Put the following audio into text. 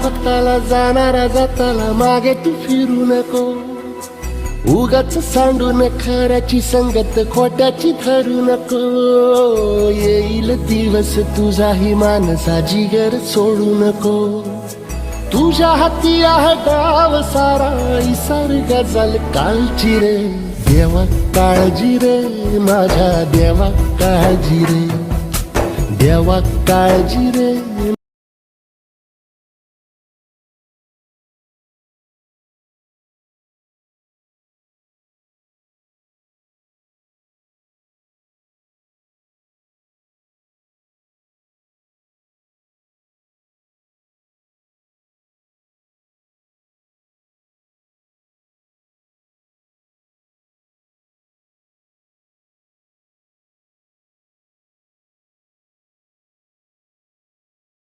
फक्ताला जाणारा जाताला मागे तू फिरू नको. उगाच सांडून खऱ्याची संगत खोट्याची धरू नको. येईल दिवस तुझाही मानसा जिगर सोडू नको. तुझ्या हाती आहे डाव सारा इसार गजल कालची रे. देवा काळजी रे माझ्या देवा काळजी रे. देवा काळजी रे